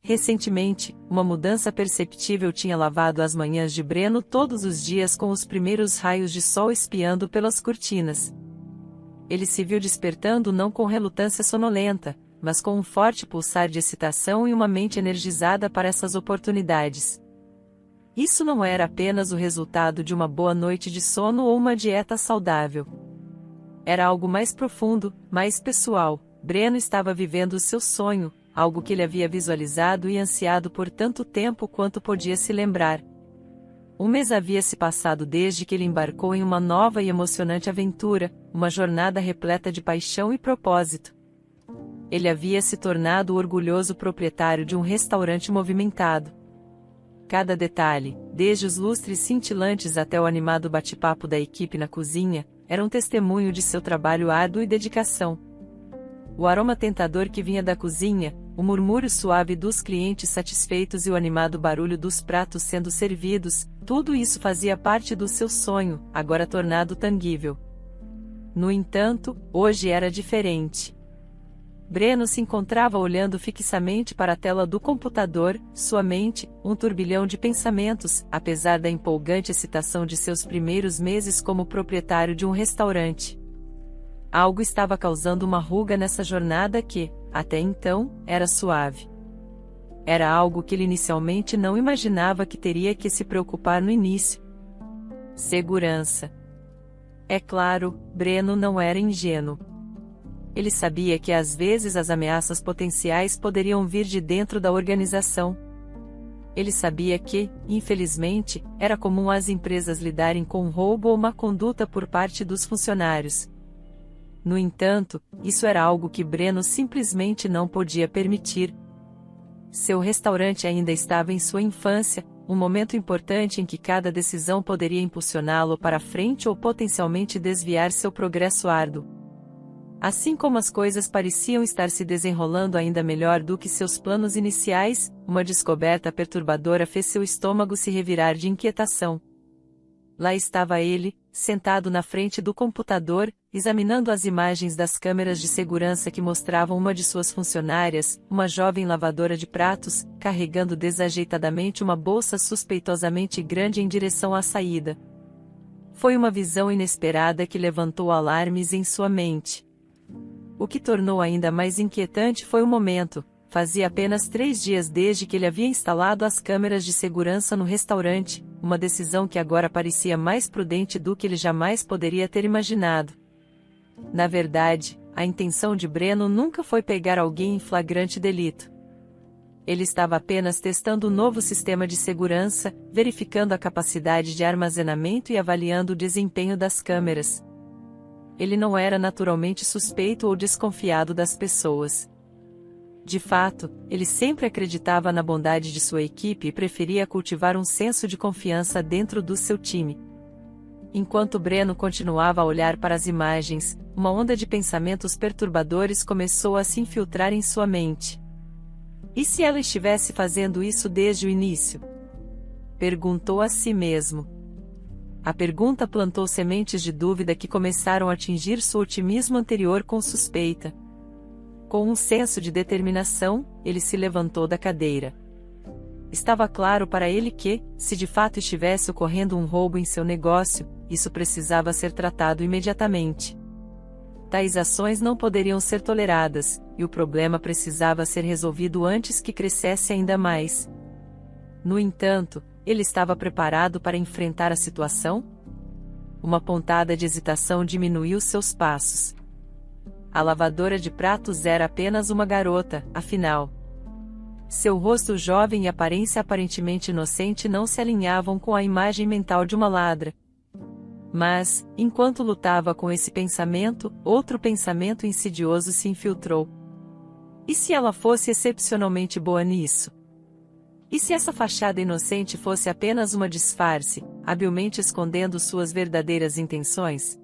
Recentemente, uma mudança perceptível tinha lavado as manhãs de Breno todos os dias com os primeiros raios de sol espiando pelas cortinas. Ele se viu despertando não com relutância sonolenta, mas com um forte pulsar de excitação e uma mente energizada para essas oportunidades. Isso não era apenas o resultado de uma boa noite de sono ou uma dieta saudável. Era algo mais profundo, mais pessoal. Breno estava vivendo o seu sonho, algo que ele havia visualizado e ansiado por tanto tempo quanto podia se lembrar. Um mês havia se passado desde que ele embarcou em uma nova e emocionante aventura, uma jornada repleta de paixão e propósito. Ele havia se tornado o orgulhoso proprietário de um restaurante movimentado. Cada detalhe, desde os lustres cintilantes até o animado bate-papo da equipe na cozinha, era um testemunho de seu trabalho árduo e dedicação. O aroma tentador que vinha da cozinha, o murmúrio suave dos clientes satisfeitos e o animado barulho dos pratos sendo servidos, tudo isso fazia parte do seu sonho, agora tornado tangível. No entanto, hoje era diferente. Breno se encontrava olhando fixamente para a tela do computador, sua mente, um turbilhão de pensamentos, apesar da empolgante excitação de seus primeiros meses como proprietário de um restaurante. Algo estava causando uma ruga nessa jornada que, até então, era suave. Era algo que ele inicialmente não imaginava que teria que se preocupar no início. Segurança. É claro, Breno não era ingênuo. Ele sabia que às vezes as ameaças potenciais poderiam vir de dentro da organização. Ele sabia que, infelizmente, era comum as empresas lidarem com roubo ou má conduta por parte dos funcionários. No entanto, isso era algo que Breno simplesmente não podia permitir. Seu restaurante ainda estava em sua infância, um momento importante em que cada decisão poderia impulsioná-lo para frente ou potencialmente desviar seu progresso árduo. Assim como as coisas pareciam estar se desenrolando ainda melhor do que seus planos iniciais, uma descoberta perturbadora fez seu estômago se revirar de inquietação. Lá estava ele, sentado na frente do computador, examinando as imagens das câmeras de segurança que mostravam uma de suas funcionárias, uma jovem lavadora de pratos, carregando desajeitadamente uma bolsa suspeitosamente grande em direção à saída. Foi uma visão inesperada que levantou alarmes em sua mente. O que tornou ainda mais inquietante foi o momento. Fazia apenas 3 dias desde que ele havia instalado as câmeras de segurança no restaurante, uma decisão que agora parecia mais prudente do que ele jamais poderia ter imaginado. Na verdade, a intenção de Breno nunca foi pegar alguém em flagrante delito. Ele estava apenas testando o novo sistema de segurança, verificando a capacidade de armazenamento e avaliando o desempenho das câmeras. Ele não era naturalmente suspeito ou desconfiado das pessoas. De fato, ele sempre acreditava na bondade de sua equipe e preferia cultivar um senso de confiança dentro do seu time. Enquanto Breno continuava a olhar para as imagens, uma onda de pensamentos perturbadores começou a se infiltrar em sua mente. E se ela estivesse fazendo isso desde o início? Perguntou a si mesmo. A pergunta plantou sementes de dúvida que começaram a atingir seu otimismo anterior com suspeita. Com um senso de determinação, ele se levantou da cadeira. Estava claro para ele que, se de fato estivesse ocorrendo um roubo em seu negócio, isso precisava ser tratado imediatamente. Tais ações não poderiam ser toleradas, e o problema precisava ser resolvido antes que crescesse ainda mais. No entanto, ele estava preparado para enfrentar a situação? Uma pontada de hesitação diminuiu seus passos. A lavadora de pratos era apenas uma garota, afinal. Seu rosto jovem e aparência aparentemente inocente não se alinhavam com a imagem mental de uma ladra. Mas, enquanto lutava com esse pensamento, outro pensamento insidioso se infiltrou. E se ela fosse excepcionalmente boa nisso? E se essa fachada inocente fosse apenas uma disfarce, habilmente escondendo suas verdadeiras intenções?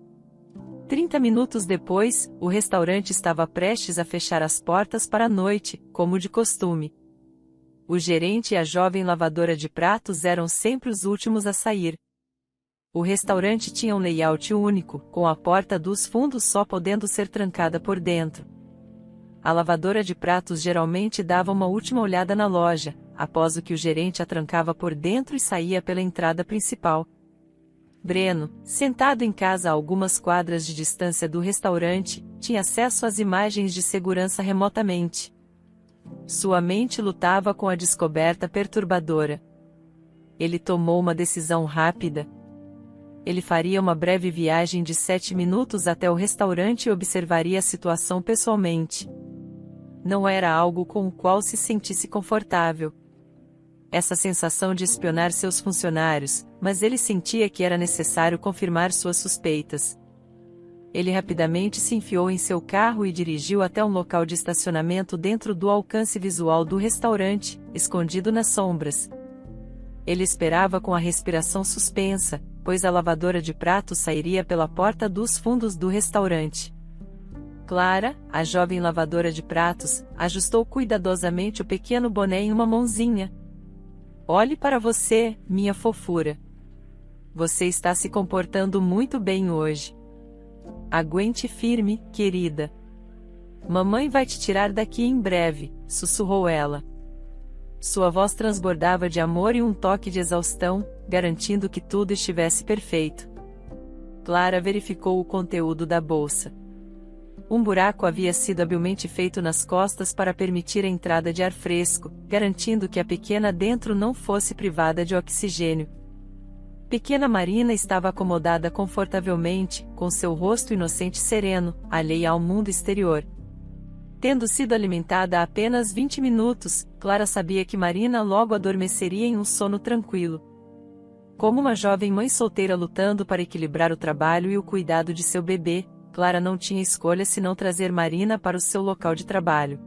30 minutos depois, o restaurante estava prestes a fechar as portas para a noite, como de costume. O gerente e a jovem lavadora de pratos eram sempre os últimos a sair. O restaurante tinha um layout único, com a porta dos fundos só podendo ser trancada por dentro. A lavadora de pratos geralmente dava uma última olhada na loja, após o que o gerente a trancava por dentro e saía pela entrada principal. Breno, sentado em casa a algumas quadras de distância do restaurante, tinha acesso às imagens de segurança remotamente. Sua mente lutava com a descoberta perturbadora. Ele tomou uma decisão rápida. Ele faria uma breve viagem de 7 minutos até o restaurante e observaria a situação pessoalmente. Não era algo com o qual se sentisse confortável. Essa sensação de espionar seus funcionários, mas ele sentia que era necessário confirmar suas suspeitas. Ele rapidamente se enfiou em seu carro e dirigiu até um local de estacionamento dentro do alcance visual do restaurante, escondido nas sombras. Ele esperava com a respiração suspensa, pois a lavadora de pratos sairia pela porta dos fundos do restaurante. Clara, a jovem lavadora de pratos, ajustou cuidadosamente o pequeno boné em uma mãozinha. Olhe para você, minha fofura. Você está se comportando muito bem hoje. Aguente firme, querida. Mamãe vai te tirar daqui em breve, sussurrou ela. Sua voz transbordava de amor e um toque de exaustão, garantindo que tudo estivesse perfeito. Clara verificou o conteúdo da bolsa. Um buraco havia sido habilmente feito nas costas para permitir a entrada de ar fresco, garantindo que a pequena dentro não fosse privada de oxigênio. Pequena Marina estava acomodada confortavelmente, com seu rosto inocente e sereno, alheia ao mundo exterior. Tendo sido alimentada há apenas 20 minutos, Clara sabia que Marina logo adormeceria em um sono tranquilo. Como uma jovem mãe solteira lutando para equilibrar o trabalho e o cuidado de seu bebê, Clara não tinha escolha senão trazer Marina para o seu local de trabalho.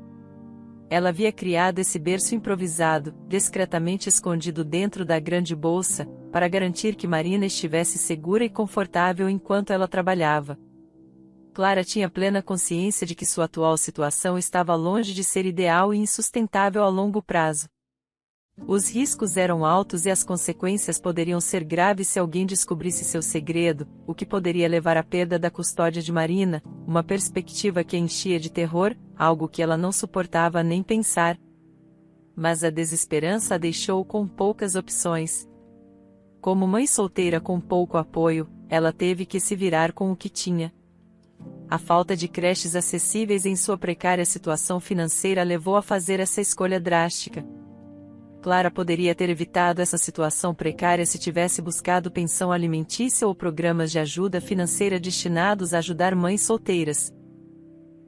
Ela havia criado esse berço improvisado, discretamente escondido dentro da grande bolsa, para garantir que Marina estivesse segura e confortável enquanto ela trabalhava. Clara tinha plena consciência de que sua atual situação estava longe de ser ideal e insustentável a longo prazo. Os riscos eram altos e as consequências poderiam ser graves se alguém descobrisse seu segredo, o que poderia levar à perda da custódia de Marina, uma perspectiva que a enchia de terror, algo que ela não suportava nem pensar. Mas a desesperança a deixou com poucas opções. Como mãe solteira com pouco apoio, ela teve que se virar com o que tinha. A falta de creches acessíveis em sua precária situação financeira levou a fazer essa escolha drástica. Clara poderia ter evitado essa situação precária se tivesse buscado pensão alimentícia ou programas de ajuda financeira destinados a ajudar mães solteiras.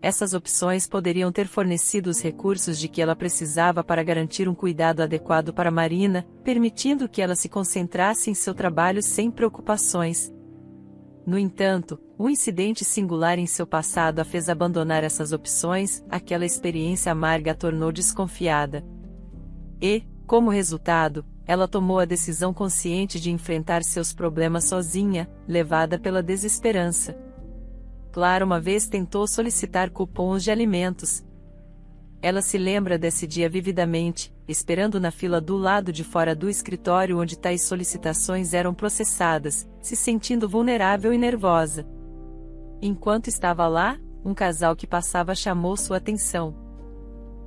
Essas opções poderiam ter fornecido os recursos de que ela precisava para garantir um cuidado adequado para Marina, permitindo que ela se concentrasse em seu trabalho sem preocupações. No entanto, um incidente singular em seu passado a fez abandonar essas opções, aquela experiência amarga a tornou desconfiada. E, como resultado, ela tomou a decisão consciente de enfrentar seus problemas sozinha, levada pela desesperança. Clara uma vez tentou solicitar cupons de alimentos. Ela se lembra desse dia vividamente, esperando na fila do lado de fora do escritório onde tais solicitações eram processadas, se sentindo vulnerável e nervosa. Enquanto estava lá, um casal que passava chamou sua atenção.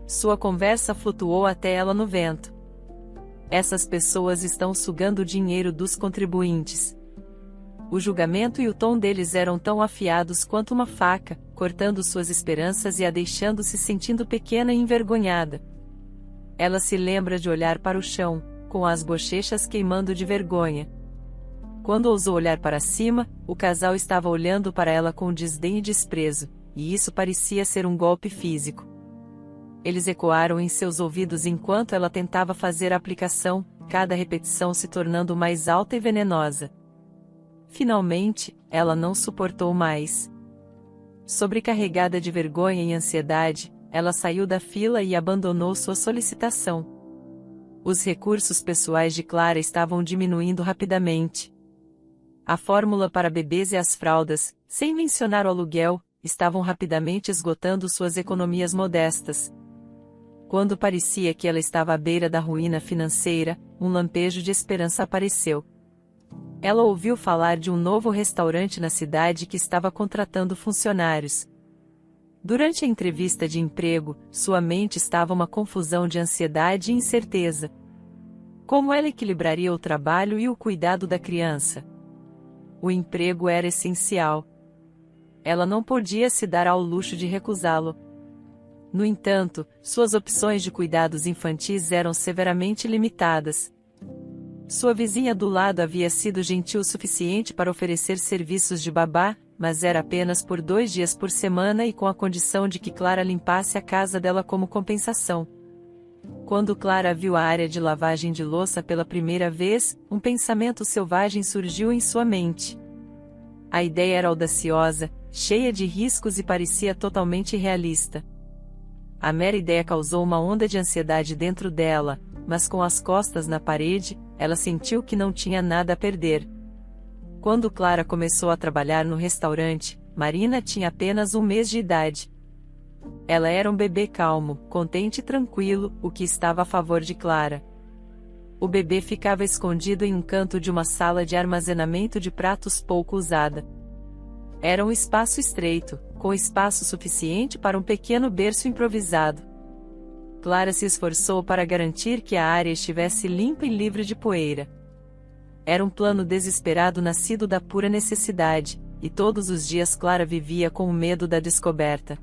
Sua conversa flutuou até ela no vento. Essas pessoas estão sugando o dinheiro dos contribuintes. O julgamento e o tom deles eram tão afiados quanto uma faca, cortando suas esperanças e a deixando se sentindo pequena e envergonhada. Ela se lembra de olhar para o chão, com as bochechas queimando de vergonha. Quando ousou olhar para cima, o casal estava olhando para ela com desdém e desprezo, e isso parecia ser um golpe físico. Eles ecoaram em seus ouvidos enquanto ela tentava fazer a aplicação, cada repetição se tornando mais alta e venenosa. Finalmente, ela não suportou mais. Sobrecarregada de vergonha e ansiedade, ela saiu da fila e abandonou sua solicitação. Os recursos pessoais de Clara estavam diminuindo rapidamente. A fórmula para bebês e as fraldas, sem mencionar o aluguel, estavam rapidamente esgotando suas economias modestas. Quando parecia que ela estava à beira da ruína financeira, um lampejo de esperança apareceu. Ela ouviu falar de um novo restaurante na cidade que estava contratando funcionários. Durante a entrevista de emprego, sua mente estava uma confusão de ansiedade e incerteza. Como ela equilibraria o trabalho e o cuidado da criança? O emprego era essencial. Ela não podia se dar ao luxo de recusá-lo. No entanto, suas opções de cuidados infantis eram severamente limitadas. Sua vizinha do lado havia sido gentil o suficiente para oferecer serviços de babá, mas era apenas por 2 dias por semana e com a condição de que Clara limpasse a casa dela como compensação. Quando Clara viu a área de lavagem de louça pela primeira vez, um pensamento selvagem surgiu em sua mente. A ideia era audaciosa, cheia de riscos e parecia totalmente irrealista. A mera ideia causou uma onda de ansiedade dentro dela, mas com as costas na parede, ela sentiu que não tinha nada a perder. Quando Clara começou a trabalhar no restaurante, Marina tinha apenas 1 mês de idade. Ela era um bebê calmo, contente e tranquilo, o que estava a favor de Clara. O bebê ficava escondido em um canto de uma sala de armazenamento de pratos pouco usada. Era um espaço estreito, com espaço suficiente para um pequeno berço improvisado. Clara se esforçou para garantir que a área estivesse limpa e livre de poeira. Era um plano desesperado nascido da pura necessidade, e todos os dias Clara vivia com o medo da descoberta.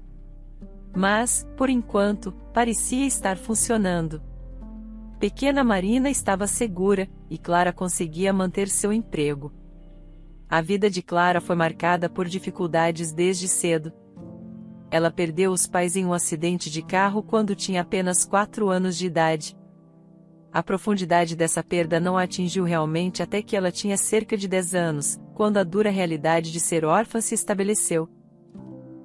Mas, por enquanto, parecia estar funcionando. Pequena Marina estava segura, e Clara conseguia manter seu emprego. A vida de Clara foi marcada por dificuldades desde cedo. Ela perdeu os pais em um acidente de carro quando tinha apenas 4 anos de idade. A profundidade dessa perda não a atingiu realmente até que ela tinha cerca de 10 anos, quando a dura realidade de ser órfã se estabeleceu.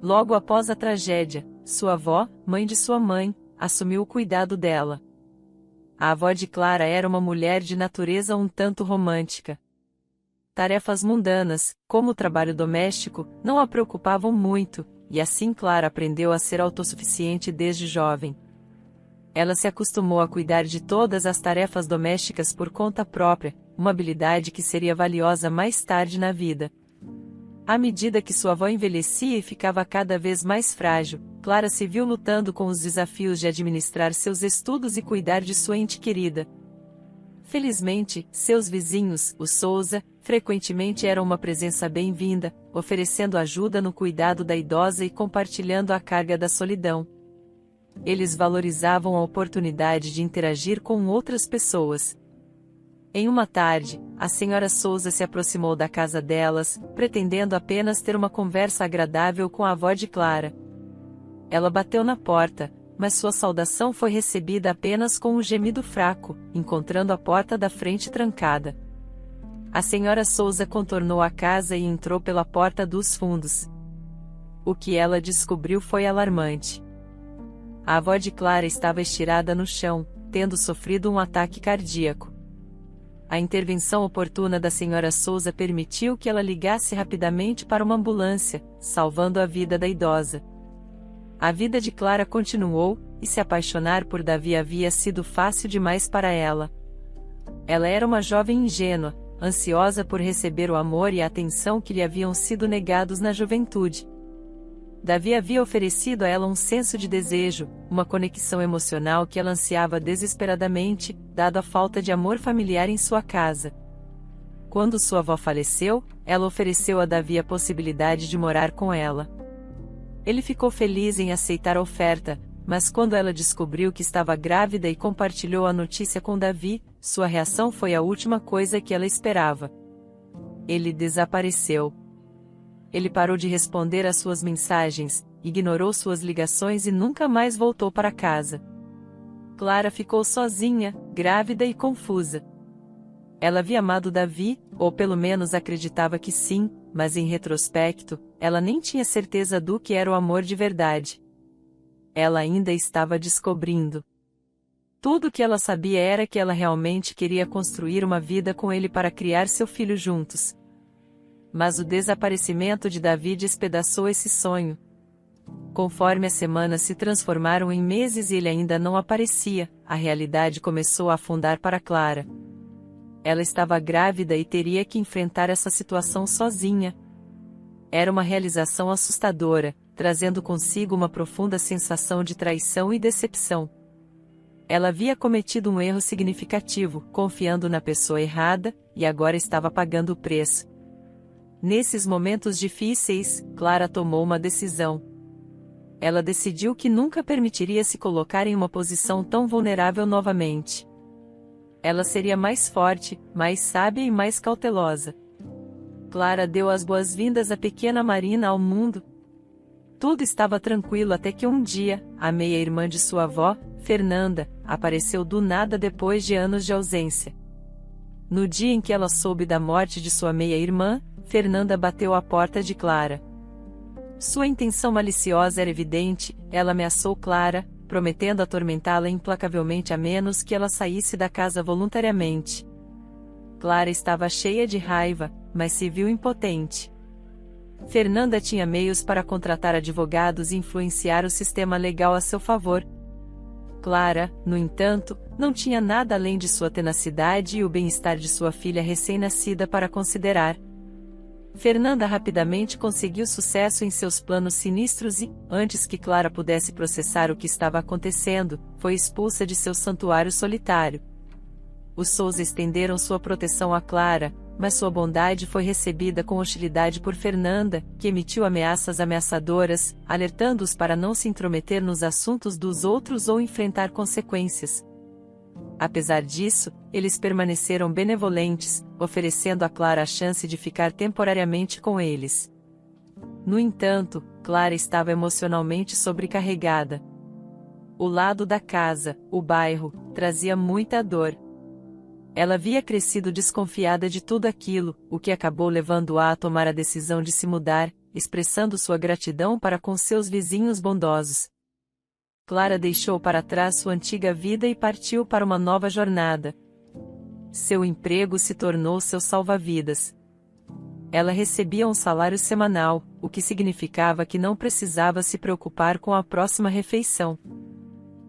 Logo após a tragédia, sua avó, mãe de sua mãe, assumiu o cuidado dela. A avó de Clara era uma mulher de natureza um tanto romântica. Tarefas mundanas, como o trabalho doméstico, não a preocupavam muito, e assim Clara aprendeu a ser autossuficiente desde jovem. Ela se acostumou a cuidar de todas as tarefas domésticas por conta própria, uma habilidade que seria valiosa mais tarde na vida. À medida que sua avó envelhecia e ficava cada vez mais frágil, Clara se viu lutando com os desafios de administrar seus estudos e cuidar de sua ente querida. Felizmente, seus vizinhos, os Souza, frequentemente eram uma presença bem-vinda, oferecendo ajuda no cuidado da idosa e compartilhando a carga da solidão. Eles valorizavam a oportunidade de interagir com outras pessoas. Em uma tarde, a senhora Souza se aproximou da casa delas, pretendendo apenas ter uma conversa agradável com a avó de Clara. Ela bateu na porta, mas sua saudação foi recebida apenas com um gemido fraco, encontrando a porta da frente trancada. A senhora Souza contornou a casa e entrou pela porta dos fundos. O que ela descobriu foi alarmante. A avó de Clara estava estirada no chão, tendo sofrido um ataque cardíaco. A intervenção oportuna da senhora Souza permitiu que ela ligasse rapidamente para uma ambulância, salvando a vida da idosa. A vida de Clara continuou, e se apaixonar por Davi havia sido fácil demais para ela. Ela era uma jovem ingênua, ansiosa por receber o amor e a atenção que lhe haviam sido negados na juventude. Davi havia oferecido a ela um senso de desejo, uma conexão emocional que ela ansiava desesperadamente, dado a falta de amor familiar em sua casa. Quando sua avó faleceu, ela ofereceu a Davi a possibilidade de morar com ela. Ele ficou feliz em aceitar a oferta, mas quando ela descobriu que estava grávida e compartilhou a notícia com Davi, sua reação foi a última coisa que ela esperava. Ele desapareceu. Ele parou de responder às suas mensagens, ignorou suas ligações e nunca mais voltou para casa. Clara ficou sozinha, grávida e confusa. Ela havia amado Davi, ou pelo menos acreditava que sim, mas em retrospecto, ela nem tinha certeza do que era o amor de verdade. Ela ainda estava descobrindo. Tudo o que ela sabia era que ela realmente queria construir uma vida com ele para criar seu filho juntos. Mas o desaparecimento de Davi despedaçou esse sonho. Conforme as semanas se transformaram em meses e ele ainda não aparecia, a realidade começou a afundar para Clara. Ela estava grávida e teria que enfrentar essa situação sozinha. Era uma realização assustadora, trazendo consigo uma profunda sensação de traição e decepção. Ela havia cometido um erro significativo, confiando na pessoa errada, e agora estava pagando o preço. Nesses momentos difíceis, Clara tomou uma decisão. Ela decidiu que nunca permitiria se colocar em uma posição tão vulnerável novamente. Ela seria mais forte, mais sábia e mais cautelosa. Clara deu as boas-vindas à pequena Marina ao mundo. Tudo estava tranquilo até que um dia, a meia-irmã de sua avó, Fernanda, apareceu do nada depois de anos de ausência. No dia em que ela soube da morte de sua meia-irmã, Fernanda bateu à porta de Clara. Sua intenção maliciosa era evidente, ela ameaçou Clara, prometendo atormentá-la implacavelmente a menos que ela saísse da casa voluntariamente. Clara estava cheia de raiva, mas se viu impotente. Fernanda tinha meios para contratar advogados e influenciar o sistema legal a seu favor. Clara, no entanto, não tinha nada além de sua tenacidade e o bem-estar de sua filha recém-nascida para considerar. Fernanda rapidamente conseguiu sucesso em seus planos sinistros e, antes que Clara pudesse processar o que estava acontecendo, foi expulsa de seu santuário solitário. Os Souza estenderam sua proteção a Clara, mas sua bondade foi recebida com hostilidade por Fernanda, que emitiu ameaças ameaçadoras, alertando-os para não se intrometer nos assuntos dos outros ou enfrentar consequências. Apesar disso, eles permaneceram benevolentes, oferecendo a Clara a chance de ficar temporariamente com eles. No entanto, Clara estava emocionalmente sobrecarregada. O lado da casa, o bairro, trazia muita dor. Ela havia crescido desconfiada de tudo aquilo, o que acabou levando-a a tomar a decisão de se mudar, expressando sua gratidão para com seus vizinhos bondosos. Clara deixou para trás sua antiga vida e partiu para uma nova jornada. Seu emprego se tornou seu salva-vidas. Ela recebia um salário semanal, o que significava que não precisava se preocupar com a próxima refeição.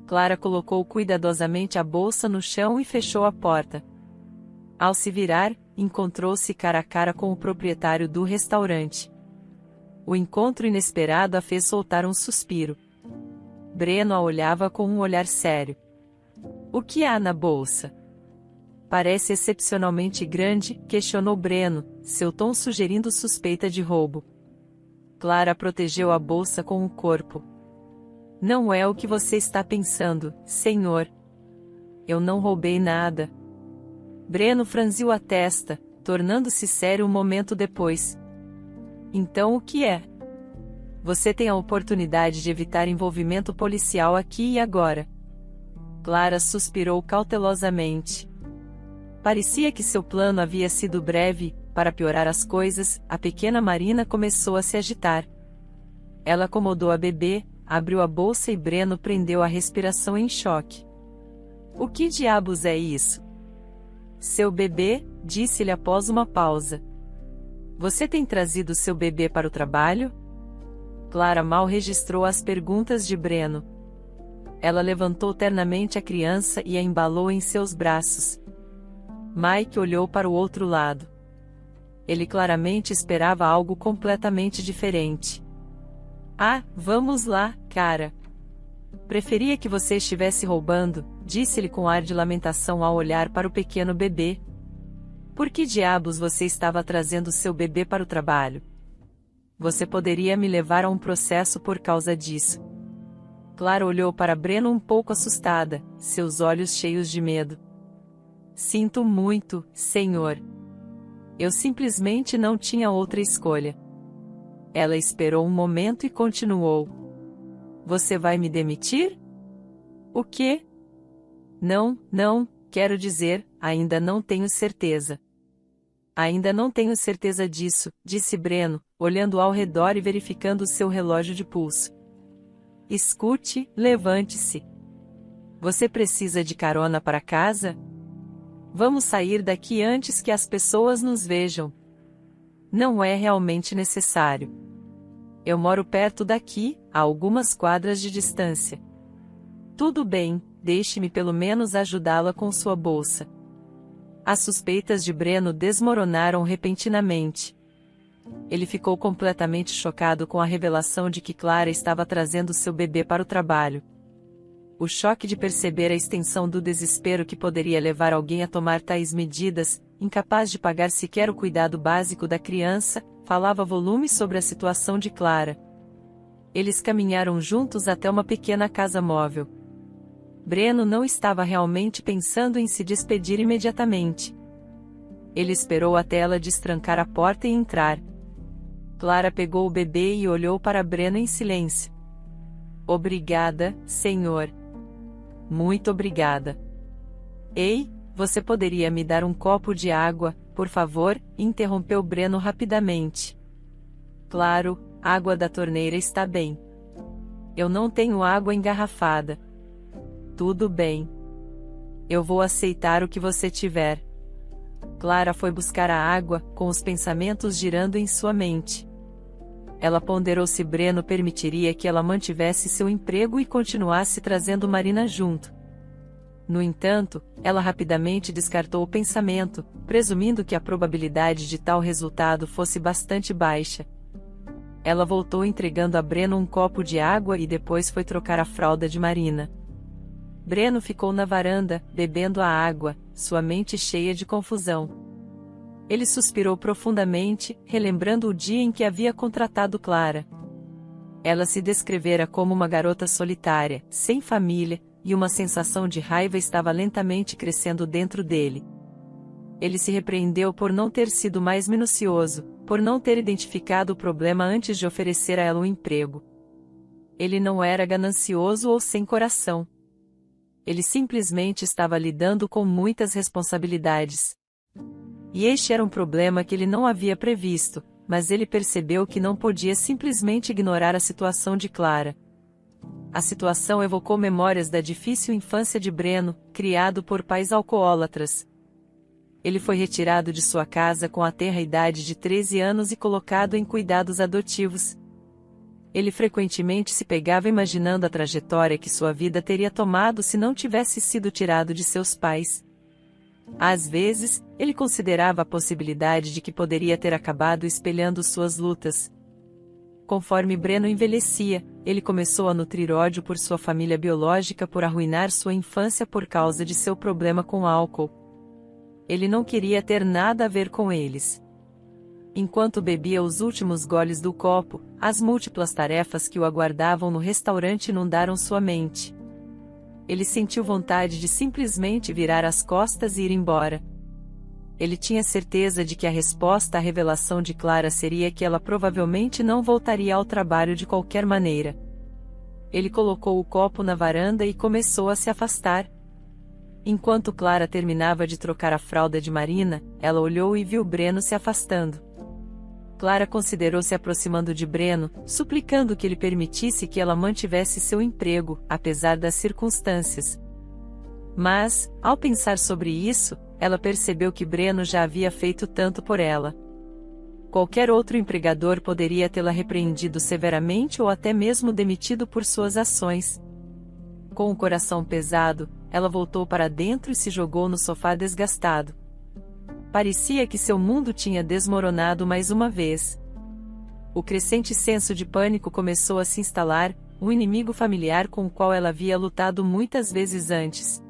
Clara colocou cuidadosamente a bolsa no chão e fechou a porta. Ao se virar, encontrou-se cara a cara com o proprietário do restaurante. O encontro inesperado a fez soltar um suspiro. Breno a olhava com um olhar sério. "O que há na bolsa?" "Parece excepcionalmente grande", questionou Breno, seu tom sugerindo suspeita de roubo. Clara protegeu a bolsa com o corpo. "Não é o que você está pensando, senhor. Eu não roubei nada." Breno franziu a testa, tornando-se sério um momento depois. "Então o que é?" "Você tem a oportunidade de evitar envolvimento policial aqui e agora." Clara suspirou cautelosamente. Parecia que seu plano havia sido breve. Para piorar as coisas, a pequena Marina começou a se agitar. Ela acomodou a bebê, abriu a bolsa e Breno prendeu a respiração em choque. "O que diabos é isso?" "Seu bebê", disse-lhe após uma pausa. "Você tem trazido seu bebê para o trabalho?" Clara mal registrou as perguntas de Breno. Ela levantou ternamente a criança e a embalou em seus braços. Mike olhou para o outro lado. Ele claramente esperava algo completamente diferente. "Ah, vamos lá, cara. Preferia que você estivesse roubando", disse-lhe com ar de lamentação ao olhar para o pequeno bebê. "Por que diabos você estava trazendo seu bebê para o trabalho? Você poderia me levar a um processo por causa disso." Clara olhou para Breno um pouco assustada, seus olhos cheios de medo. "Sinto muito, senhor. Eu simplesmente não tinha outra escolha." Ela esperou um momento e continuou. "Você vai me demitir?" "O quê?" Não, quero dizer, ainda não tenho certeza." "Ainda não tenho certeza disso", disse Breno, olhando ao redor e verificando seu relógio de pulso. "Escute, levante-se. Você precisa de carona para casa? Vamos sair daqui antes que as pessoas nos vejam." "Não é realmente necessário. Eu moro perto daqui, a algumas quadras de distância." "Tudo bem, deixe-me pelo menos ajudá-la com sua bolsa." As suspeitas de Breno desmoronaram repentinamente. Ele ficou completamente chocado com a revelação de que Clara estava trazendo seu bebê para o trabalho. O choque de perceber a extensão do desespero que poderia levar alguém a tomar tais medidas, incapaz de pagar sequer o cuidado básico da criança, falava volumes sobre a situação de Clara. Eles caminharam juntos até uma pequena casa móvel. Breno não estava realmente pensando em se despedir imediatamente. Ele esperou até ela destrancar a porta e entrar. Clara pegou o bebê e olhou para Breno em silêncio. Obrigada, senhor. Muito obrigada. Ei, você poderia me dar um copo de água, por favor? Interrompeu Breno rapidamente. Claro, a água da torneira está bem. Eu não tenho água engarrafada. Tudo bem. Eu vou aceitar o que você tiver. Clara foi buscar a água, com os pensamentos girando em sua mente. Ela ponderou se Breno permitiria que ela mantivesse seu emprego e continuasse trazendo Marina junto. No entanto, ela rapidamente descartou o pensamento, presumindo que a probabilidade de tal resultado fosse bastante baixa. Ela voltou entregando a Breno um copo de água e depois foi trocar a fralda de Marina. Breno ficou na varanda, bebendo a água, sua mente cheia de confusão. Ele suspirou profundamente, relembrando o dia em que havia contratado Clara. Ela se descrevera como uma garota solitária, sem família, e uma sensação de raiva estava lentamente crescendo dentro dele. Ele se repreendeu por não ter sido mais minucioso, por não ter identificado o problema antes de oferecer a ela um emprego. Ele não era ganancioso ou sem coração. Ele simplesmente estava lidando com muitas responsabilidades. E este era um problema que ele não havia previsto, mas ele percebeu que não podia simplesmente ignorar a situação de Clara. A situação evocou memórias da difícil infância de Breno, criado por pais alcoólatras. Ele foi retirado de sua casa com a tenra idade de 13 anos e colocado em cuidados adotivos. Ele frequentemente se pegava imaginando a trajetória que sua vida teria tomado se não tivesse sido tirado de seus pais. Às vezes, ele considerava a possibilidade de que poderia ter acabado espelhando suas lutas. Conforme Breno envelhecia, ele começou a nutrir ódio por sua família biológica por arruinar sua infância por causa de seu problema com álcool. Ele não queria ter nada a ver com eles. Enquanto bebia os últimos goles do copo, as múltiplas tarefas que o aguardavam no restaurante inundaram sua mente. Ele sentiu vontade de simplesmente virar as costas e ir embora. Ele tinha certeza de que a resposta à revelação de Clara seria que ela provavelmente não voltaria ao trabalho de qualquer maneira. Ele colocou o copo na varanda e começou a se afastar. Enquanto Clara terminava de trocar a fralda de Marina, ela olhou e viu Breno se afastando. Clara considerou se aproximando de Breno, suplicando que ele permitisse que ela mantivesse seu emprego, apesar das circunstâncias. Mas, ao pensar sobre isso, ela percebeu que Breno já havia feito tanto por ela. Qualquer outro empregador poderia tê-la repreendido severamente ou até mesmo demitido por suas ações. Com o coração pesado, ela voltou para dentro e se jogou no sofá desgastado. Parecia que seu mundo tinha desmoronado mais uma vez. O crescente senso de pânico começou a se instalar, um inimigo familiar com o qual ela havia lutado muitas vezes antes.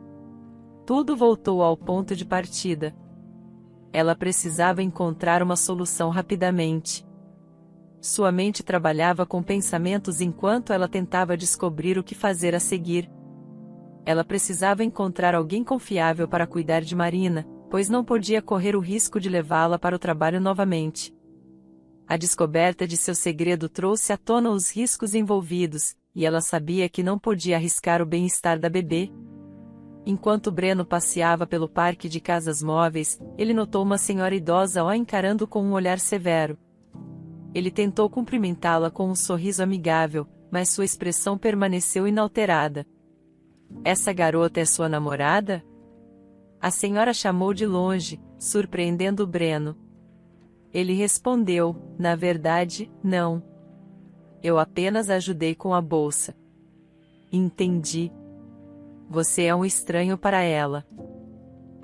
Tudo voltou ao ponto de partida. Ela precisava encontrar uma solução rapidamente. Sua mente trabalhava com pensamentos enquanto ela tentava descobrir o que fazer a seguir. Ela precisava encontrar alguém confiável para cuidar de Marina, pois não podia correr o risco de levá-la para o trabalho novamente. A descoberta de seu segredo trouxe à tona os riscos envolvidos, e ela sabia que não podia arriscar o bem-estar da bebê. Enquanto Breno passeava pelo parque de casas móveis, ele notou uma senhora idosa o encarando com um olhar severo. Ele tentou cumprimentá-la com um sorriso amigável, mas sua expressão permaneceu inalterada. Essa garota é sua namorada? A senhora chamou de longe, surpreendendo Breno. Ele respondeu, na verdade, não. Eu apenas ajudei com a bolsa. Entendi. Você é um estranho para ela.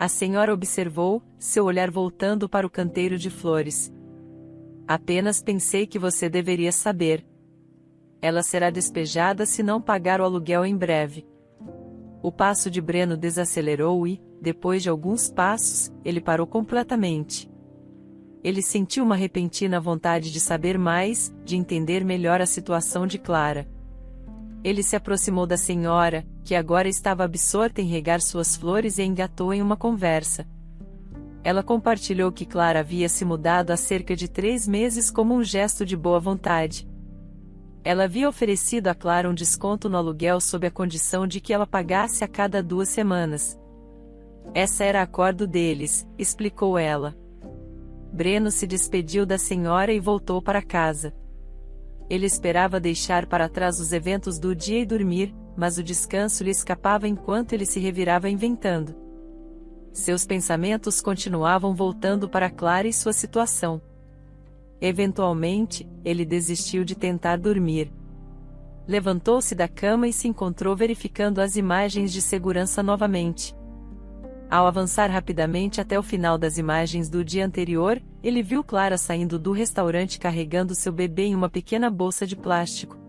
A senhora observou, seu olhar voltando para o canteiro de flores. Apenas pensei que você deveria saber. Ela será despejada se não pagar o aluguel em breve. O passo de Breno desacelerou e, depois de alguns passos, ele parou completamente. Ele sentiu uma repentina vontade de saber mais, de entender melhor a situação de Clara. Ele se aproximou da senhora, que agora estava absorta em regar suas flores e engatou em uma conversa. Ela compartilhou que Clara havia se mudado há cerca de 3 meses como um gesto de boa vontade. Ela havia oferecido a Clara um desconto no aluguel sob a condição de que ela pagasse a cada 2 semanas. Essa era acordo deles, explicou ela. Breno se despediu da senhora e voltou para casa. Ele esperava deixar para trás os eventos do dia e dormir, mas o descanso lhe escapava enquanto ele se revirava inventando. Seus pensamentos continuavam voltando para Clara e sua situação. Eventualmente, ele desistiu de tentar dormir. Levantou-se da cama e se encontrou verificando as imagens de segurança novamente. Ao avançar rapidamente até o final das imagens do dia anterior, ele viu Clara saindo do restaurante carregando seu bebê em uma pequena bolsa de plástico.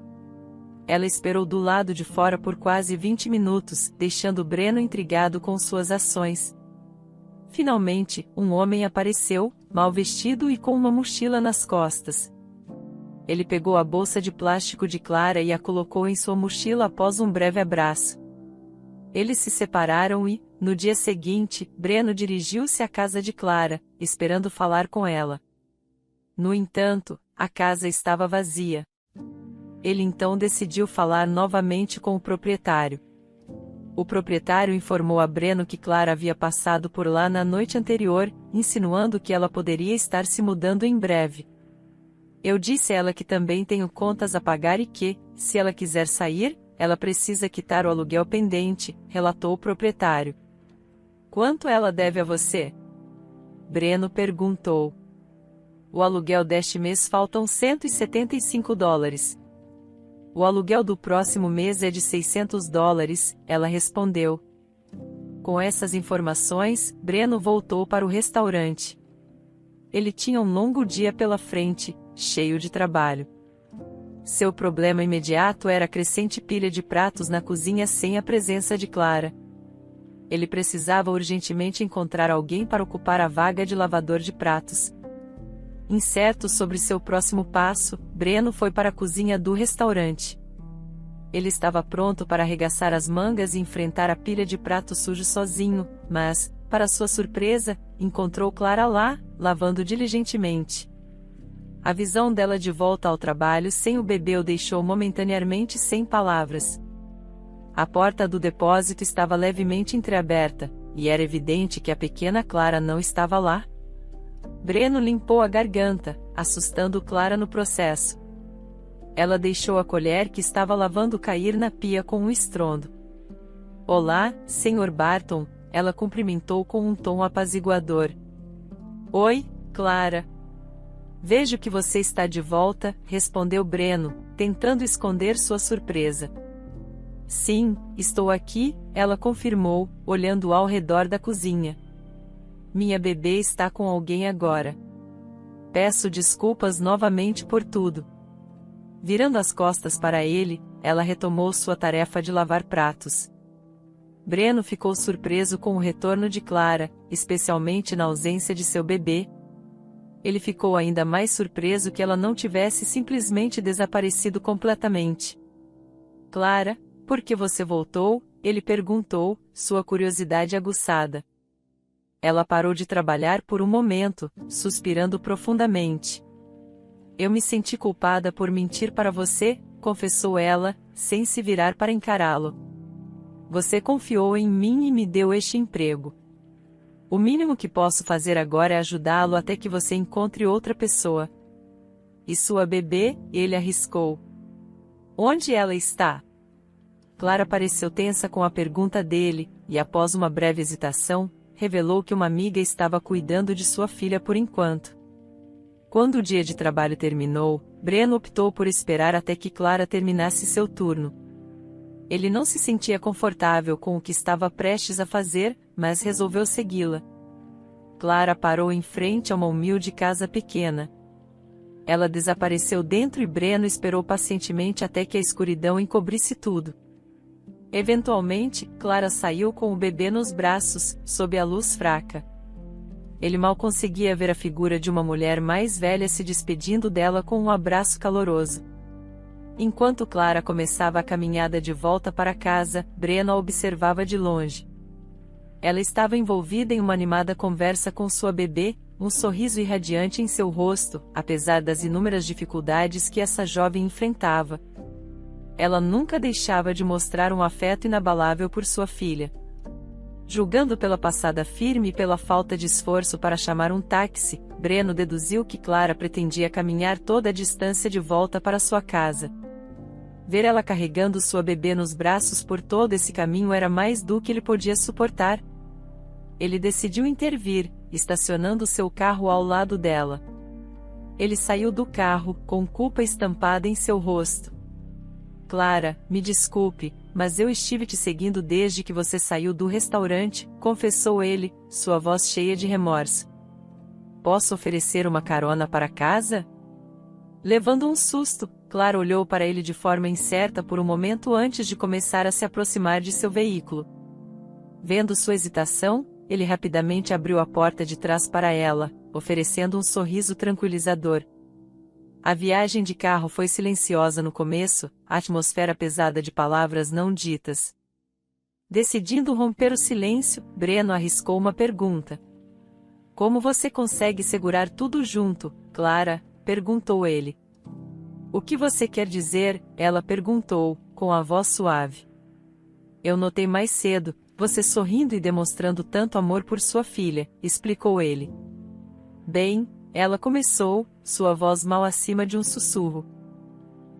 Ela esperou do lado de fora por quase 20 minutos, deixando Breno intrigado com suas ações. Finalmente, um homem apareceu, mal vestido e com uma mochila nas costas. Ele pegou a bolsa de plástico de Clara e a colocou em sua mochila após um breve abraço. Eles se separaram e, no dia seguinte, Breno dirigiu-se à casa de Clara, esperando falar com ela. No entanto, a casa estava vazia. Ele então decidiu falar novamente com o proprietário. O proprietário informou a Breno que Clara havia passado por lá na noite anterior, insinuando que ela poderia estar se mudando em breve. Eu disse a ela que também tenho contas a pagar e que, se ela quiser sair, ela precisa quitar o aluguel pendente, relatou o proprietário. Quanto ela deve a você? Breno perguntou. O aluguel deste mês faltam $175. O aluguel do próximo mês é de $600, ela respondeu. Com essas informações, Breno voltou para o restaurante. Ele tinha um longo dia pela frente, cheio de trabalho. Seu problema imediato era a crescente pilha de pratos na cozinha sem a presença de Clara. Ele precisava urgentemente encontrar alguém para ocupar a vaga de lavador de pratos. Incerto sobre seu próximo passo, Breno foi para a cozinha do restaurante. Ele estava pronto para arregaçar as mangas e enfrentar a pilha de pratos sujos sozinho, mas, para sua surpresa, encontrou Clara lá, lavando diligentemente. A visão dela de volta ao trabalho sem o bebê o deixou momentaneamente sem palavras. A porta do depósito estava levemente entreaberta, e era evidente que a pequena Clara não estava lá. Breno limpou a garganta, assustando Clara no processo. Ela deixou a colher que estava lavando cair na pia com um estrondo. Olá, Sr. Barton, ela cumprimentou com um tom apaziguador. Oi, Clara. Vejo que você está de volta, respondeu Breno, tentando esconder sua surpresa. Sim, estou aqui, ela confirmou, olhando ao redor da cozinha. Minha bebê está com alguém agora. Peço desculpas novamente por tudo. Virando as costas para ele, ela retomou sua tarefa de lavar pratos. Breno ficou surpreso com o retorno de Clara, especialmente na ausência de seu bebê. Ele ficou ainda mais surpreso que ela não tivesse simplesmente desaparecido completamente. Clara, por que você voltou? Ele perguntou, sua curiosidade aguçada. Ela parou de trabalhar por um momento, suspirando profundamente. Eu me senti culpada por mentir para você, confessou ela, sem se virar para encará-lo. Você confiou em mim e me deu este emprego. O mínimo que posso fazer agora é ajudá-lo até que você encontre outra pessoa. E sua bebê? Ele arriscou. Onde ela está? Clara pareceu tensa com a pergunta dele, e após uma breve hesitação, revelou que uma amiga estava cuidando de sua filha por enquanto. Quando o dia de trabalho terminou, Breno optou por esperar até que Clara terminasse seu turno. Ele não se sentia confortável com o que estava prestes a fazer, mas resolveu segui-la. Clara parou em frente a uma humilde casa pequena. Ela desapareceu dentro e Breno esperou pacientemente até que a escuridão encobrisse tudo. Eventualmente, Clara saiu com o bebê nos braços, sob a luz fraca. Ele mal conseguia ver a figura de uma mulher mais velha se despedindo dela com um abraço caloroso. Enquanto Clara começava a caminhada de volta para casa, Breno a observava de longe. Ela estava envolvida em uma animada conversa com sua bebê, um sorriso irradiante em seu rosto, apesar das inúmeras dificuldades que essa jovem enfrentava. Ela nunca deixava de mostrar um afeto inabalável por sua filha. Julgando pela passada firme e pela falta de esforço para chamar um táxi, Breno deduziu que Clara pretendia caminhar toda a distância de volta para sua casa. Ver ela carregando sua bebê nos braços por todo esse caminho era mais do que ele podia suportar. Ele decidiu intervir, estacionando seu carro ao lado dela. Ele saiu do carro, com culpa estampada em seu rosto. Clara, me desculpe, mas eu estive te seguindo desde que você saiu do restaurante, confessou ele, sua voz cheia de remorso. Posso oferecer uma carona para casa? Levando um susto, Clara olhou para ele de forma incerta por um momento antes de começar a se aproximar de seu veículo. Vendo sua hesitação, ele rapidamente abriu a porta de trás para ela, oferecendo um sorriso tranquilizador. A viagem de carro foi silenciosa no começo, a atmosfera pesada de palavras não ditas. Decidindo romper o silêncio, Breno arriscou uma pergunta. Como você consegue segurar tudo junto, Clara? Perguntou ele. O que você quer dizer? Ela perguntou, com a voz suave. Eu notei mais cedo, você sorrindo e demonstrando tanto amor por sua filha, explicou ele. Bem, ela começou, sua voz mal acima de um sussurro.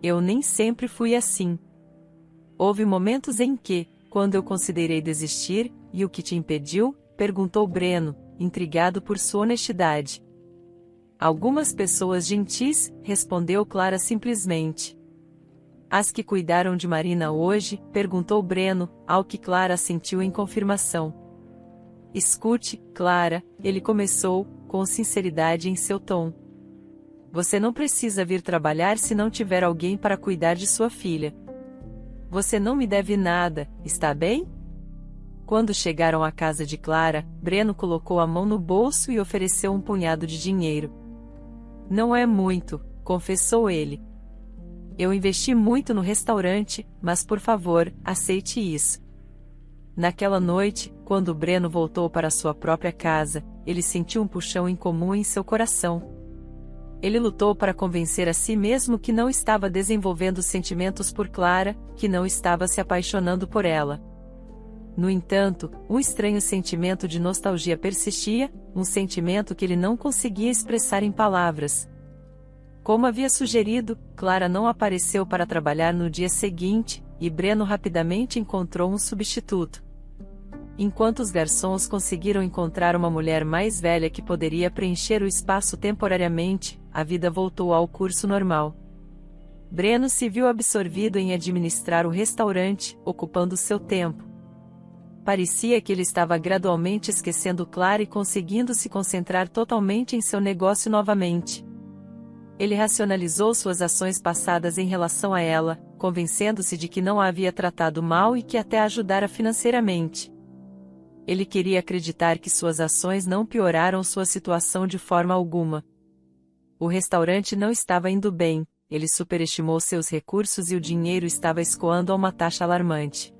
Eu nem sempre fui assim. Houve momentos em que, quando eu considerei desistir, e o que te impediu? Perguntou Breno, intrigado por sua honestidade. Algumas pessoas gentis, respondeu Clara simplesmente. As que cuidaram de Marina hoje? Perguntou Breno, ao que Clara assentiu em confirmação. Escute, Clara, ele começou, com sinceridade em seu tom. Você não precisa vir trabalhar se não tiver alguém para cuidar de sua filha. Você não me deve nada, está bem? Quando chegaram à casa de Clara, Breno colocou a mão no bolso e ofereceu um punhado de dinheiro. Não é muito, confessou ele. Eu investi muito no restaurante, mas por favor, aceite isso. Naquela noite, quando Breno voltou para sua própria casa, ele sentiu um puxão incomum em seu coração. Ele lutou para convencer a si mesmo que não estava desenvolvendo sentimentos por Clara, que não estava se apaixonando por ela. No entanto, um estranho sentimento de nostalgia persistia, um sentimento que ele não conseguia expressar em palavras. Como havia sugerido, Clara não apareceu para trabalhar no dia seguinte, e Breno rapidamente encontrou um substituto. Enquanto os garçons conseguiram encontrar uma mulher mais velha que poderia preencher o espaço temporariamente, a vida voltou ao curso normal. Breno se viu absorvido em administrar o restaurante, ocupando seu tempo. Parecia que ele estava gradualmente esquecendo Clara e conseguindo se concentrar totalmente em seu negócio novamente. Ele racionalizou suas ações passadas em relação a ela, convencendo-se de que não a havia tratado mal e que até a ajudara financeiramente. Ele queria acreditar que suas ações não pioraram sua situação de forma alguma. O restaurante não estava indo bem, ele superestimou seus recursos e o dinheiro estava escoando a uma taxa alarmante.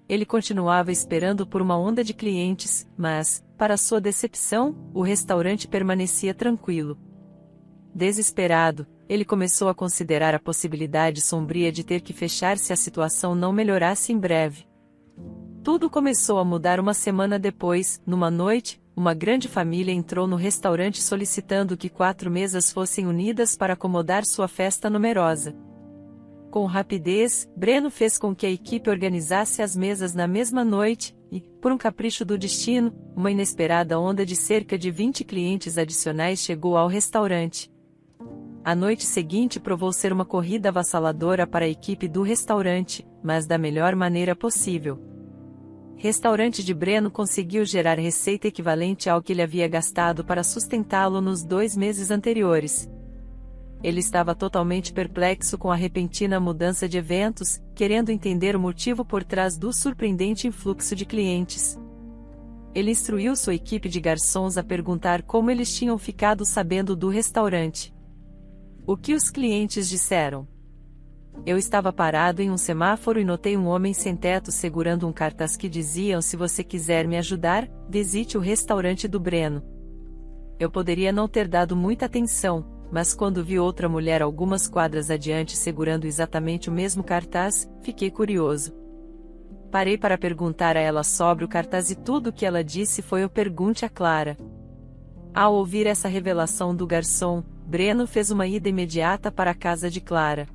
Ele continuava esperando por uma onda de clientes, mas, para sua decepção, o restaurante permanecia tranquilo. Desesperado, ele começou a considerar a possibilidade sombria de ter que fechar se a situação não melhorasse em breve. Tudo começou a mudar uma semana depois. Numa noite, uma grande família entrou no restaurante solicitando que 4 mesas fossem unidas para acomodar sua festa numerosa. Com rapidez, Breno fez com que a equipe organizasse as mesas na mesma noite, e, por um capricho do destino, uma inesperada onda de cerca de 20 clientes adicionais chegou ao restaurante. A noite seguinte provou ser uma corrida avassaladora para a equipe do restaurante, mas da melhor maneira possível. Restaurante de Breno conseguiu gerar receita equivalente ao que ele havia gastado para sustentá-lo nos 2 meses anteriores. Ele estava totalmente perplexo com a repentina mudança de eventos, querendo entender o motivo por trás do surpreendente influxo de clientes. Ele instruiu sua equipe de garçons a perguntar como eles tinham ficado sabendo do restaurante. O que os clientes disseram? Eu estava parado em um semáforo e notei um homem sem teto segurando um cartaz que dizia: se você quiser me ajudar, visite o restaurante do Breno. Eu poderia não ter dado muita atenção, mas quando vi outra mulher algumas quadras adiante segurando exatamente o mesmo cartaz, fiquei curioso. Parei para perguntar a ela sobre o cartaz e tudo o que ela disse foi: eu pergunte a Clara. Ao ouvir essa revelação do garçom, Breno fez uma ida imediata para a casa de Clara.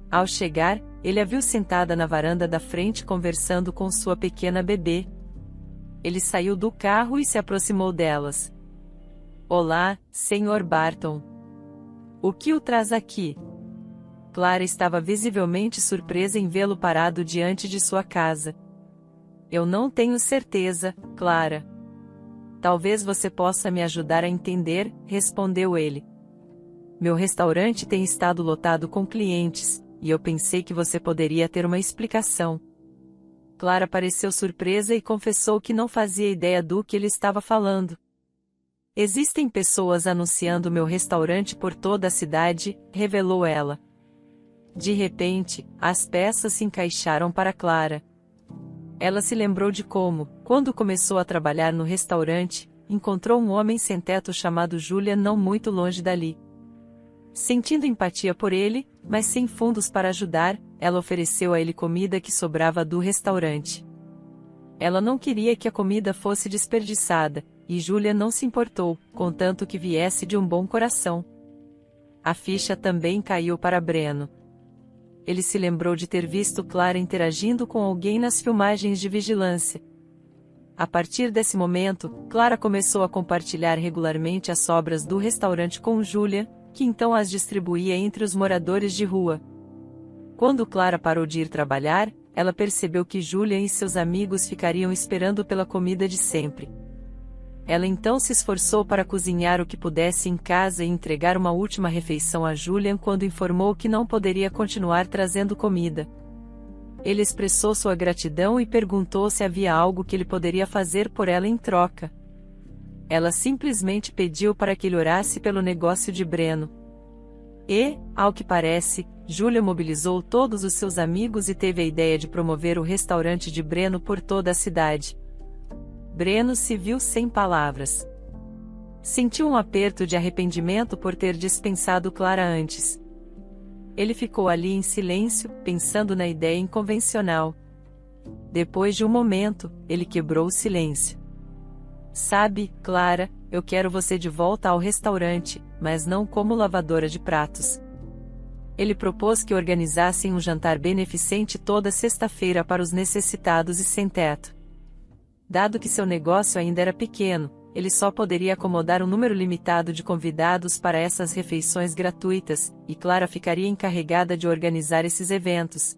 Ao chegar, ele a viu sentada na varanda da frente conversando com sua pequena bebê. Ele saiu do carro e se aproximou delas. Olá, Sr. Barton. O que o traz aqui? Clara estava visivelmente surpresa em vê-lo parado diante de sua casa. Eu não tenho certeza, Clara. Talvez você possa me ajudar a entender, respondeu ele. Meu restaurante tem estado lotado com clientes, e eu pensei que você poderia ter uma explicação. Clara pareceu surpresa e confessou que não fazia ideia do que ele estava falando. Existem pessoas anunciando meu restaurante por toda a cidade, revelou ela. De repente, as peças se encaixaram para Clara. Ela se lembrou de como, quando começou a trabalhar no restaurante, encontrou um homem sem teto chamado Julian não muito longe dali. Sentindo empatia por ele, mas sem fundos para ajudar, ela ofereceu a ele comida que sobrava do restaurante. Ela não queria que a comida fosse desperdiçada, e Julian não se importou, contanto que viesse de um bom coração. A ficha também caiu para Breno. Ele se lembrou de ter visto Clara interagindo com alguém nas filmagens de vigilância. A partir desse momento, Clara começou a compartilhar regularmente as sobras do restaurante com Julian, que então as distribuía entre os moradores de rua. Quando Clara parou de ir trabalhar, ela percebeu que Julian e seus amigos ficariam esperando pela comida de sempre. Ela então se esforçou para cozinhar o que pudesse em casa e entregar uma última refeição a Julian quando informou que não poderia continuar trazendo comida. Ele expressou sua gratidão e perguntou se havia algo que ele poderia fazer por ela em troca. Ela simplesmente pediu para que ele orasse pelo negócio de Breno. E, ao que parece, Julian mobilizou todos os seus amigos e teve a ideia de promover o restaurante de Breno por toda a cidade. Breno se viu sem palavras. Sentiu um aperto de arrependimento por ter dispensado Clara antes. Ele ficou ali em silêncio, pensando na ideia inconvencional. Depois de um momento, ele quebrou o silêncio. Sabe, Clara, eu quero você de volta ao restaurante, mas não como lavadora de pratos. Ele propôs que organizassem um jantar beneficente toda sexta-feira para os necessitados e sem teto. Dado que seu negócio ainda era pequeno, ele só poderia acomodar um número limitado de convidados para essas refeições gratuitas, e Clara ficaria encarregada de organizar esses eventos.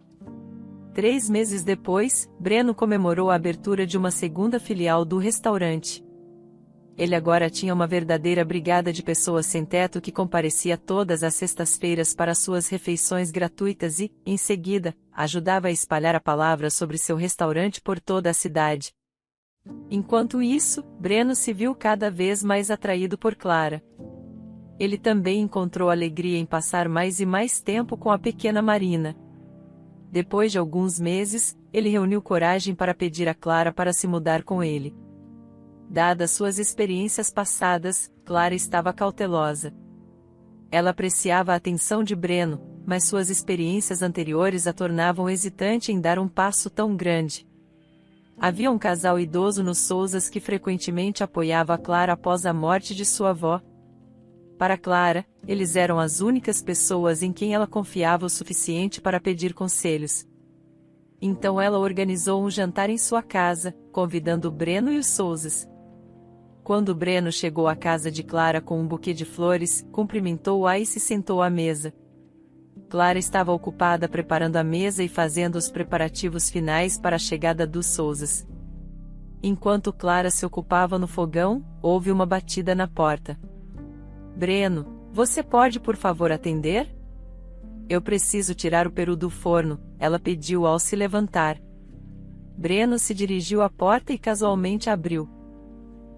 3 meses depois, Breno comemorou a abertura de uma segunda filial do restaurante. Ele agora tinha uma verdadeira brigada de pessoas sem teto que comparecia todas as sextas-feiras para suas refeições gratuitas e, em seguida, ajudava a espalhar a palavra sobre seu restaurante por toda a cidade. Enquanto isso, Breno se viu cada vez mais atraído por Clara. Ele também encontrou alegria em passar mais e mais tempo com a pequena Marina. Depois de alguns meses, ele reuniu coragem para pedir a Clara para se mudar com ele. Dadas suas experiências passadas, Clara estava cautelosa. Ela apreciava a atenção de Breno, mas suas experiências anteriores a tornavam hesitante em dar um passo tão grande. Havia um casal idoso nos Souzas que frequentemente apoiava a Clara após a morte de sua avó. Para Clara, eles eram as únicas pessoas em quem ela confiava o suficiente para pedir conselhos. Então ela organizou um jantar em sua casa, convidando Breno e os Souzas. Quando Breno chegou à casa de Clara com um buquê de flores, cumprimentou-a e se sentou à mesa. Clara estava ocupada preparando a mesa e fazendo os preparativos finais para a chegada dos Souzas. Enquanto Clara se ocupava no fogão, houve uma batida na porta. Breno, você pode por favor atender? Eu preciso tirar o peru do forno, ela pediu ao se levantar. Breno se dirigiu à porta e casualmente abriu.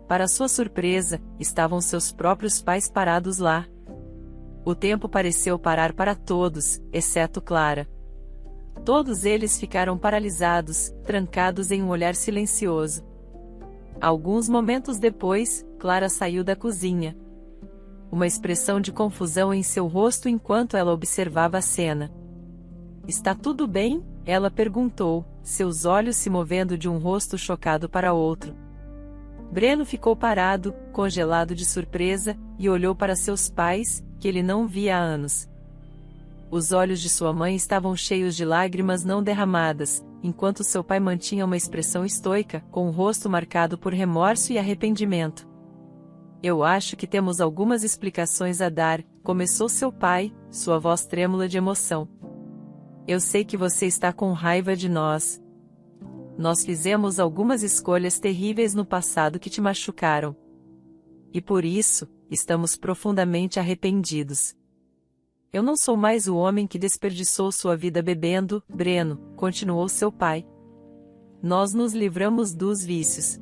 Para sua surpresa, estavam seus próprios pais parados lá. O tempo pareceu parar para todos, exceto Clara. Todos eles ficaram paralisados, trancados em um olhar silencioso. Alguns momentos depois, Clara saiu da cozinha. Uma expressão de confusão em seu rosto enquanto ela observava a cena. Está tudo bem? Ela perguntou, seus olhos se movendo de um rosto chocado para outro. Breno ficou parado, congelado de surpresa, e olhou para seus pais, que ele não via há anos. Os olhos de sua mãe estavam cheios de lágrimas não derramadas, enquanto seu pai mantinha uma expressão estoica, com o rosto marcado por remorso e arrependimento. Eu acho que temos algumas explicações a dar, começou seu pai, sua voz trêmula de emoção. Eu sei que você está com raiva de nós. Nós fizemos algumas escolhas terríveis no passado que te machucaram. E por isso, estamos profundamente arrependidos. Eu não sou mais o homem que desperdiçou sua vida bebendo, Breno, continuou seu pai. Nós nos livramos dos vícios.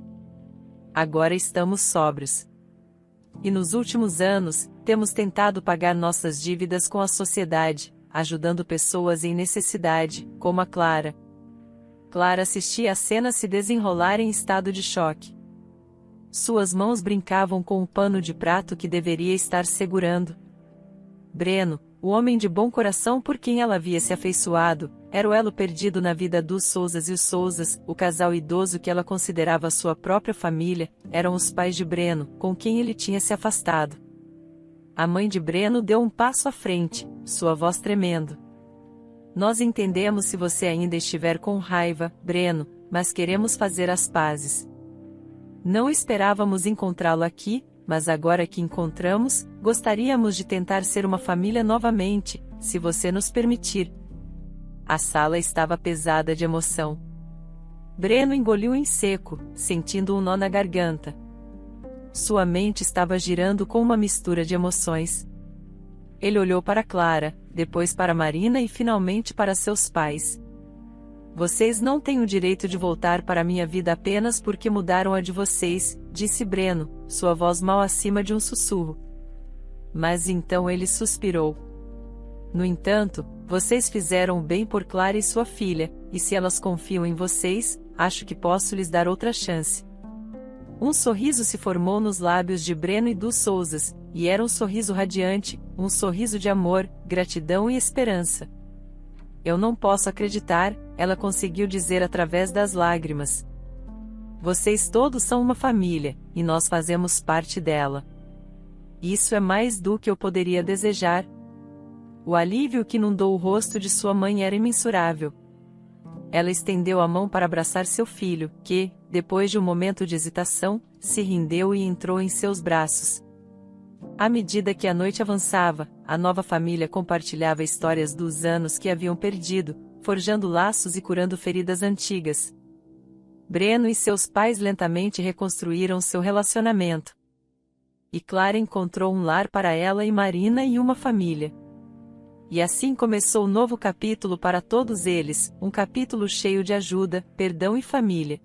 Agora estamos sóbrios. E nos últimos anos, temos tentado pagar nossas dívidas com a sociedade, ajudando pessoas em necessidade, como a Clara. Clara assistia a cena se desenrolar em estado de choque. Suas mãos brincavam com o pano de prato que deveria estar segurando. Breno, o homem de bom coração por quem ela havia se afeiçoado, era o elo perdido na vida dos Souzas e os Souzas, o casal idoso que ela considerava sua própria família, eram os pais de Breno, com quem ele tinha se afastado. A mãe de Breno deu um passo à frente, sua voz tremendo. Nós entendemos se você ainda estiver com raiva, Breno, mas queremos fazer as pazes. Não esperávamos encontrá-lo aqui, mas agora que encontramos, gostaríamos de tentar ser uma família novamente, se você nos permitir. A sala estava pesada de emoção. Breno engoliu em seco, sentindo um nó na garganta. Sua mente estava girando com uma mistura de emoções. Ele olhou para Clara, depois para Marina e finalmente para seus pais. Vocês não têm o direito de voltar para minha vida apenas porque mudaram a de vocês, disse Breno, sua voz mal acima de um sussurro. Mas então ele suspirou. No entanto, vocês fizeram o bem por Clara e sua filha, e se elas confiam em vocês, acho que posso lhes dar outra chance. Um sorriso se formou nos lábios de Breno e dos Souzas, e era um sorriso radiante, um sorriso de amor, gratidão e esperança. Eu não posso acreditar, ela conseguiu dizer através das lágrimas. Vocês todos são uma família, e nós fazemos parte dela. Isso é mais do que eu poderia desejar. O alívio que inundou o rosto de sua mãe era imensurável. Ela estendeu a mão para abraçar seu filho, que, depois de um momento de hesitação, se rendeu e entrou em seus braços. À medida que a noite avançava, a nova família compartilhava histórias dos anos que haviam perdido, forjando laços e curando feridas antigas. Breno e seus pais lentamente reconstruíram seu relacionamento. E Clara encontrou um lar para ela e Marina e uma família. E assim começou um novo capítulo para todos eles, um capítulo cheio de ajuda, perdão e família.